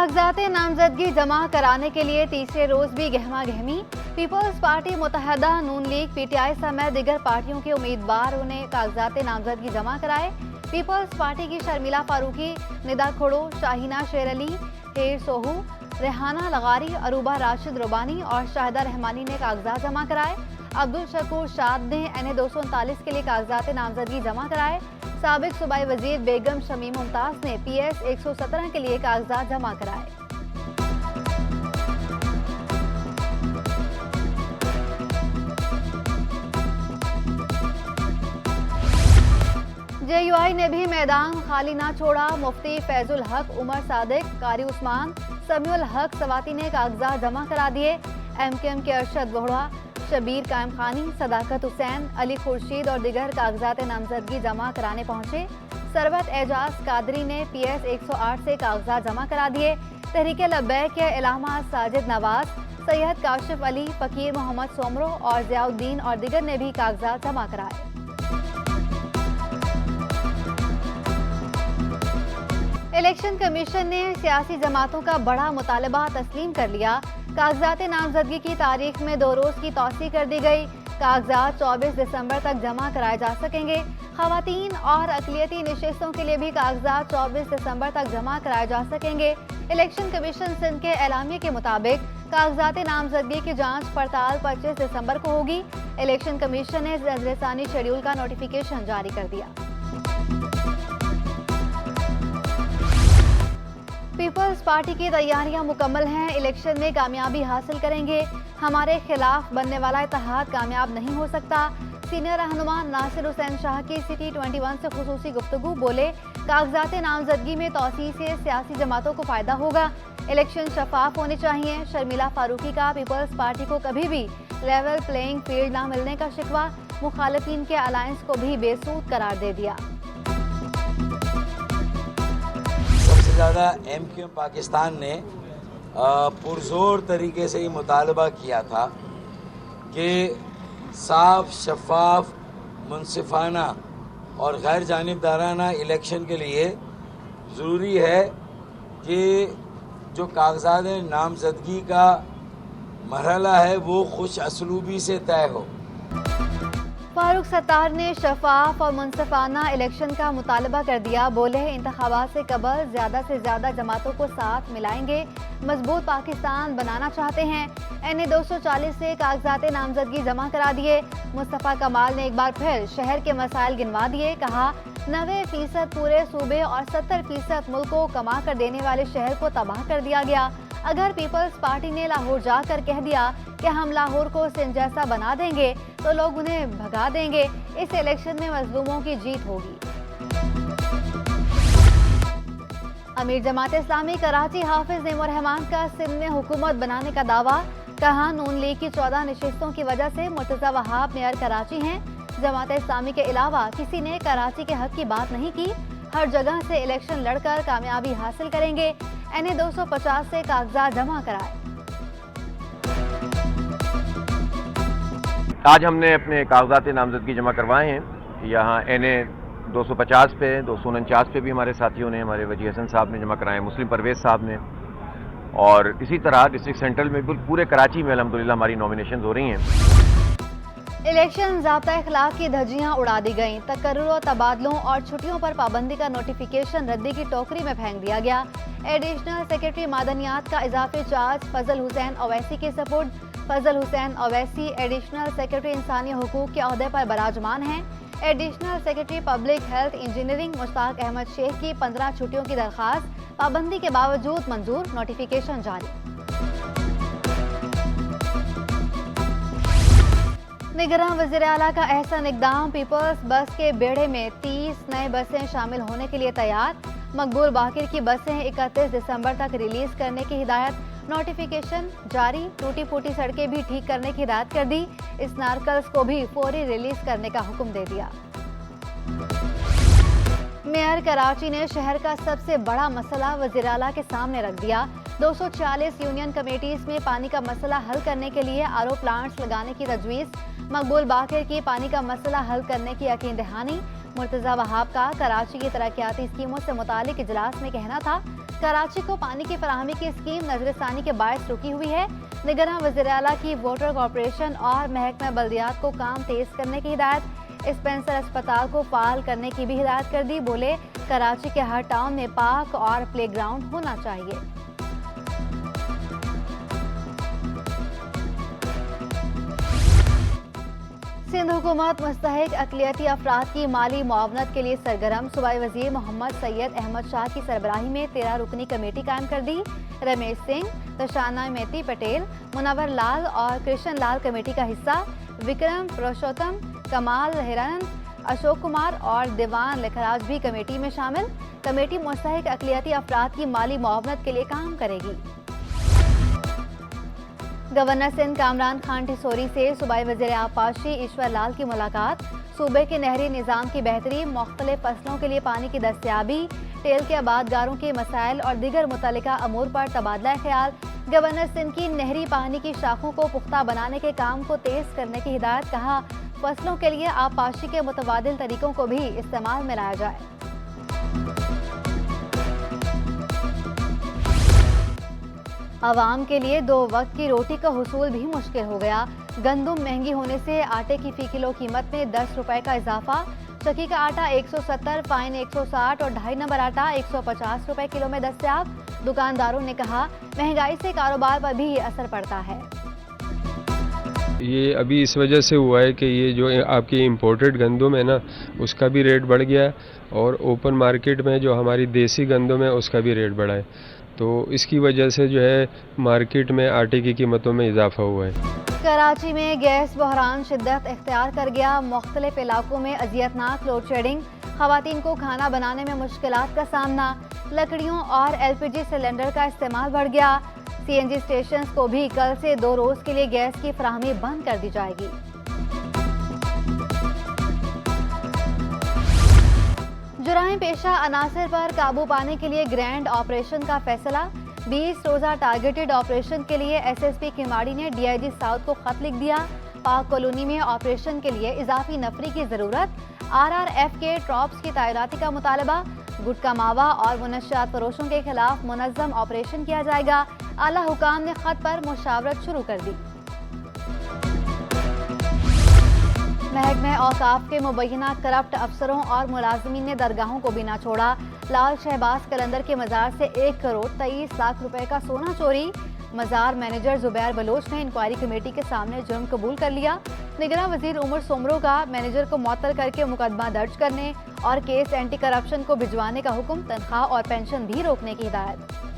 कागजात नामजदगी जमा कराने के लिए तीसरे रोज भी गहमा गहमी। पीपल्स पार्टी मुत्तहदा नून लीग पीटीआई समेत दीगर पार्टियों के उम्मीदवारों ने कागजात नामजदगी जमा कराए। पीपल्स पार्टी की शर्मिला फारूकी, निदा खुड़ो, शाहीना शेर अली, हेर सोहू, रेहाना लगारी, अरूबा राशिद रुबानी और शाहिदा रहमानी ने कागजात जमा कराए। अब्दुल शकूर शाद ने NA 239 के लिए कागजात नामजदगी जमा कराए। साबिक सूबाई वजीर बेगम शमीम मुमताज ने PS 117 के लिए कागजात जमा कराए। JUI ने भी मैदान खाली ना छोड़ा। मुफ्ती फैजुल हक, उमर सादिक, कारी उस्मान, समीउल हक सवाती ने कागजात जमा करा दिए। MKM के अरशद वोहड़ा, शबीर कायम खानी, सदाकत हुसैन, अली खुर्शीद और दिगर कागजात नामजदगी जमा कराने पहुंचे। सरबत एजाज कादरी ने PS 108 से कागजात जमा करा दिए। तहरीके लब्बैक के इलामा साजिद नवाज, सैयद काशिफ अली, फकीर मोहम्मद सोमरो और जियाउद्दीन और दिगर ने भी कागजात जमा कराए। इलेक्शन कमीशन ने सियासी जमातों का बड़ा मुतालबा तस्लीम कर लिया। कागजात नामजदगी की तारीख में 2 रोज की तौसी कर दी गई। कागजात 24 दिसंबर तक जमा कराए जा सकेंगे। खवातीन और अक़लियती नशिस्तों के लिए भी कागजात 24 दिसंबर तक जमा कराए जा सकेंगे। इलेक्शन कमीशन सिंध के एलामिया के मुताबिक कागजात नामजदगी की जांच पड़ताल 25 दिसंबर को होगी। इलेक्शन कमीशन ने नजरसानी शेड्यूल का नोटिफिकेशन जारी कर दिया। पीपल्स पार्टी की तैयारियां मुकम्मल हैं। इलेक्शन में कामयाबी हासिल करेंगे। हमारे खिलाफ बनने वाला इत्तेहाद कामयाब नहीं हो सकता। सीनियर रहनुमा नासिर हुसैन शाह की सिटी 21 से खुसूसी गुफ्तगू बोले, कागजात नामजदगी में तौसी से सियासी जमातों को फायदा होगा। इलेक्शन शफाफ होने चाहिए। शर्मिला फारूकी का पीपल्स पार्टी को कभी भी लेवल प्लेइंग फील्ड न मिलने का शिकवा। मुखालिफिन के अलायंस को भी बेसूद करार दे दिया। ज़्यादा MKM पाकिस्तान ने पुरजोर तरीके से ये मुतालबा किया था कि साफ, शफाफ, मुनसिफाना और गैर जानिबदाराना इलेक्शन के लिए ज़रूरी है कि जो कागजात नामजदगी का मरहला है वो खुश असलूबी से तय हो। फारूक सत्तार ने शफाफ और मुनसिफाना इलेक्शन का मुतालबा कर दिया। बोले, इंतखाबात से कबल ज़्यादा से ज़्यादा जमातों को साथ मिलाएंगे। मजबूत पाकिस्तान बनाना चाहते हैं। NA 240 से कागजात नामजदगी जमा करा दिए। मुस्तफ़ा कमाल ने एक बार फिर शहर के मसाइल गिनवा दिए। कहा, 90% पूरे सूबे और 70% मुल्क को कमा कर देने वाले शहर को तबाह कर दिया गया। अगर पीपल्स पार्टी ने लाहौर जाकर कह दिया कि हम लाहौर को सिंध जैसा बना देंगे तो लोग उन्हें भगा देंगे। इस इलेक्शन में मजलूमों की जीत होगी। अमीर जमात इस्लामी कराची हाफिज नेमोर रहमान का सिंध में हुकूमत बनाने का दावा। कहा, नून लीग की 14 नशिस्तों की वजह से मुर्तज़ा वहाब मेयर कराची हैं। जमात इस्लामी के अलावा किसी ने कराची के हक की बात नहीं की। हर जगह से इलेक्शन लड़कर कामयाबी हासिल करेंगे। NA 250 से कागजात जमा कराए। आज हमने अपने कागजात नामजदगी जमा करवाए हैं। यहाँ NA 250 पे, 249 पे भी हमारे साथियों ने, हमारे वजी हसन साहब ने जमा कराए, मुस्लिम परवेज साहब ने, और इसी तरह डिस्ट्रिक्ट सेंट्रल में बिल्कुल पूरे कराची में अल्हम्दुलिल्लाह हमारी नॉमिनेशन हो रही हैं। इलेक्शन ज़ाब्ता इखलाक की धज्जियां उड़ा दी गईं। तकर्रुर और तबादलों और छुट्टियों पर पाबंदी का नोटिफिकेशन रद्दी की टोकरी में फेंक दिया गया। एडिशनल सेक्रेटरी मादनियात का इजाफी चार्ज फजल हुसैन ओवैसी के सपुर्द। फजल हुसैन ओवैसी एडिशनल सेक्रेटरी इंसानी हुकूक के ओहदे पर बराजमान हैं। Additional secretary public health engineering Mushtaq Ahmad Sheikh की 15 छुट्टियों की दरख्वास्त पाबंदी के बावजूद मंजूर। नोटिफिकेशन जारी। निगरान वज़ीर आला का अहसन इक़दाम। पीपल्स बस के बेड़े में 30 नए बसें शामिल होने के लिए तैयार। मकबूल बाकिर की बसें 31 दिसंबर तक रिलीज करने की हिदायत। नोटिफिकेशन जारी। टूटी फूटी सड़कें भी ठीक करने की हिदायत कर दी। स्नार्कल्स को भी फौरी रिलीज करने का हुक्म दे दिया। मेयर कराची ने शहर का सबसे बड़ा मसला वज़ीर आला के सामने रख दिया। 246 यूनियन कमेटीज में पानी का मसला हल करने के लिए RO प्लांट्स लगाने की तजवीज़। मकबूल बाकिर की पानी का मसला हल करने की यकीन दहानी। मुर्तजा वहाब का कराची की तरक्याती स्कीमों से मुतालिक इजलास में कहना था, कराची को पानी की फराहमी की स्कीम नजरसानी के बायस रुकी हुई है। निगरान वज़ीर आला की वाटर कॉरपोरेशन और महकमा बल्दियात को काम तेज करने की हिदायत। स्पेंसर अस्पताल को फाल करने की भी हिदायत कर दी। बोले, कराची के हर टाउन में पार्क और प्ले ग्राउंड होना चाहिए। सिंध हुकूमत मुस्तहिक अक़लियती अफराद की माली मुआवनत के लिए सरगर्म। सूबाई वज़ीर मोहम्मद सैयद अहमद शाह की सरबराही में 13 रुकनी कमेटी कायम कर दी। रमेश सिंह, तशाना मेती पटेल, मुनव्वर लाल और कृष्ण लाल कमेटी का हिस्सा। विक्रम पुरुषोत्तम, कमाल हिरन, अशोक कुमार और दीवान लखराज भी कमेटी में शामिल। कमेटी मुस्तहिक अक़लियती अफराद की माली मुआवनत के लिए काम करेगी। गवर्नर सिंध कामरान खान टिसोरी से सूबाई वज़ीर आबपाशी ईश्वर लाल की मुलाकात। सूबे के नहरी निज़ाम की बेहतरी, मुख्तलिफ फसलों के लिए पानी की दस्तयाबी, टेल के आबादगारों के मसाइल और दीगर मुतल्लिका अमूर पर तबादला ख्याल। गवर्नर सिंध की नहरी पानी की शाखों को पुख्ता बनाने के काम को तेज करने की हिदायत। कहा, फसलों के लिए आबपाशी के मुतबादिल तरीकों को भी इस्तेमाल में लाया जाए। आवाम के लिए 2 वक्त की रोटी का हुसूल भी मुश्किल हो गया। गंदुम महंगी होने से आटे की फ़ी किलो कीमत में 10 रुपए का इजाफा। चक्की का आटा 170, फाइन 160 और 2.5 नंबर आटा 150 रुपए किलो में दस्तयाब। दुकानदारों ने कहा, महंगाई से कारोबार पर भी असर पड़ता है। ये अभी इस वजह से हुआ है कि ये जो आपकी इम्पोर्टेड गंदुम है ना, उसका भी रेट बढ़ गया है और ओपन मार्केट में जो हमारी देसी गंदुम है उसका भी रेट बढ़ा है। तो इसकी वजह से जो है मार्केट में आटे की कीमतों में इजाफा हुआ है। कराची में गैस बहरान शिद्दत इख्तियार कर गया। मुख्तलिफ इलाकों में अजियतनाक लोड शेडिंग, खवातीन को खाना बनाने में मुश्किलात का सामना। लकड़ियों और LPG सिलेंडर का इस्तेमाल बढ़ गया। CNG स्टेशन को भी कल से 2 रोज के लिए गैस की फराहमी बंद कर दी जाएगी। जुराइम पेशा अनासर पर काबू पाने के लिए ग्रैंड ऑपरेशन का फैसला। 20 रोजा टारगेटेड ऑपरेशन के लिए SSP किमाड़ी ने DIG साउथ को खत लिख दिया। पाक कॉलोनी में ऑपरेशन के लिए इजाफी नफरी की जरूरत। RRF के ट्रॉप्स की तैनाती का मुतालबा। गुटका मावा और मुनशियात फरोशों के खिलाफ मुनज़्ज़म ऑपरेशन किया जाएगा। आला हुकाम ने खत पर मुशावरत शुरू कर दी। महकमे औकाफ के मुबैना करप्ट अफसरों और मुलाजमीन ने दरगाहों को भी ना छोड़ा। लाल शहबाज कलंदर के मज़ार से 1 करोड़ 23 लाख रुपए का सोना चोरी। मज़ार मैनेजर जुबैर बलोच ने इंक्वायरी कमेटी के सामने जुर्म कबूल कर लिया। निगरान वज़ीर उमर सोमरो का मैनेजर को मुअत्तल करके मुकदमा दर्ज करने और केस एंटी करप्शन को भिजवाने का हुक्म। तनख्वाह और पेंशन भी रोकने की हिदायत।